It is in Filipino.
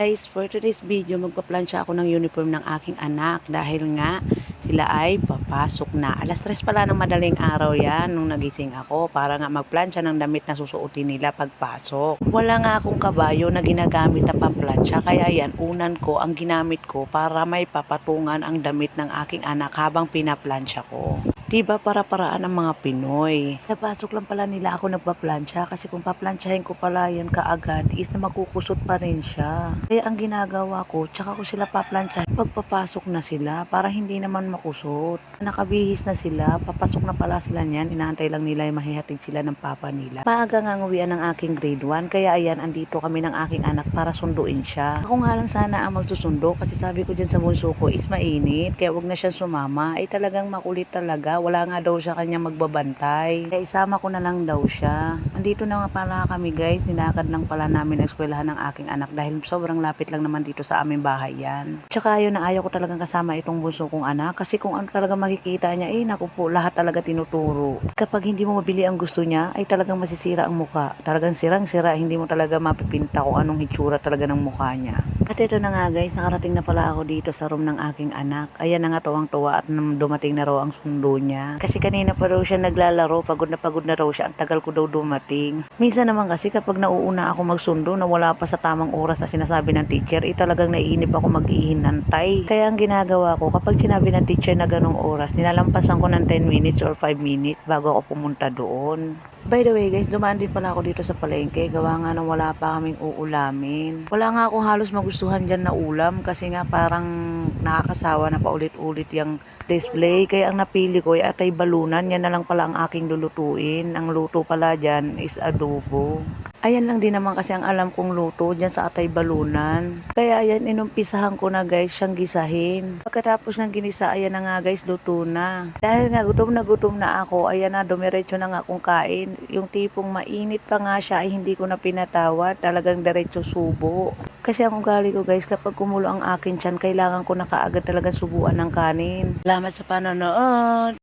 Guys, for today's video, magpaplansya ako ng uniform ng aking anak dahil nga sila ay papasok na. Alas 3 pala ng madaling araw yan nung nagising ako para nga magplansya ng damit na susuotin nila pagpasok. Wala nga akong kabayo na ginagamit na pamplansya kaya yan, unan ko ang ginamit ko para may papatungan ang damit ng aking anak habang pinaplansya ko. Diba para-paraan ang mga Pinoy. Napasok lang pala nila ako nagpaplansya kasi kung paplansyahin ko pala yan kaagad is na makukusot pa rin siya. Kaya ang ginagawa ko, tsaka ko sila paplansyahin pagpapasok na sila para hindi naman makusot. Nakabihis na sila, papasok na pala sila niyan, inaantay lang nila yung mahihatid sila ng papa nila. Maaga nga nguwian ng aking grade 1, kaya ayan, andito kami ng aking anak para sunduin siya. Ako nga lang sana ang magsusundo kasi sabi ko dyan sa bunso ko is mainit, kaya wag na siya sumama. Ay talagang makulit talaga. Wala nga daw siya kanya magbabantay. Kaya isama ko na lang daw siya. Andito na nga pala kami guys. Nilakad lang pala namin ang eskwelahan ng aking anak dahil sobrang lapit lang naman dito sa aming bahay yan. Tsaka ayun na ayaw ko talagang kasama itong bunso kong anak kasi kung ano talaga makikita niya, naku po, lahat talaga tinuturo. Kapag hindi mo mabili ang gusto niya, ay talagang masisira ang mukha. Talagang sirang-sira, hindi mo talaga mapipinta kung anong hitsura talaga ng mukha niya. At ito na nga guys, nakarating na pala ako dito sa room ng aking anak. Ayan na nga tuwang-tuwa at dumating na raw ang sundo niya. Kasi kanina pa raw siya naglalaro, pagod na raw siya. Ang tagal ko daw dumating. Minsan naman kasi kapag nauuna ako magsundo na wala pa sa tamang oras na sinasabi ng teacher, talagang naiinip ako mag-ihinantay. Kaya ang ginagawa ko, kapag sinabi ng teacher na ganong oras, nilalampasan ko ng 10 minutes or 5 minutes bago ako pumunta doon. By the way guys, dumaan din pala ako dito sa palengke. Gawa nga nang wala pa kaming uulamin. Wala nga ako halos magustuhan dyan na ulam kasi nga parang nakakasawa na paulit-ulit yung display. Kaya ang napili ko ay atay balunan. Yan na lang pala ang aking lulutuin. Ang luto pala dyan is adobo. Ayan lang din naman kasi ang alam kong luto dyan sa atay balunan. Kaya ayan, inumpisahan ko na guys siyang gisahin. Pagkatapos ng ginisa, ayan na nga guys, luto na. Dahil nga gutom na ako, ayan na, dumiretso na nga akong kain. Yung tipong mainit pa nga siya ay hindi ko na pinatawad. Talagang diretso subo. Kasi ang ugali ko guys, kapag kumulo ang akin tiyan, kailangan ko na kaagad talaga subuan ng kanin. Salamat sa panonood!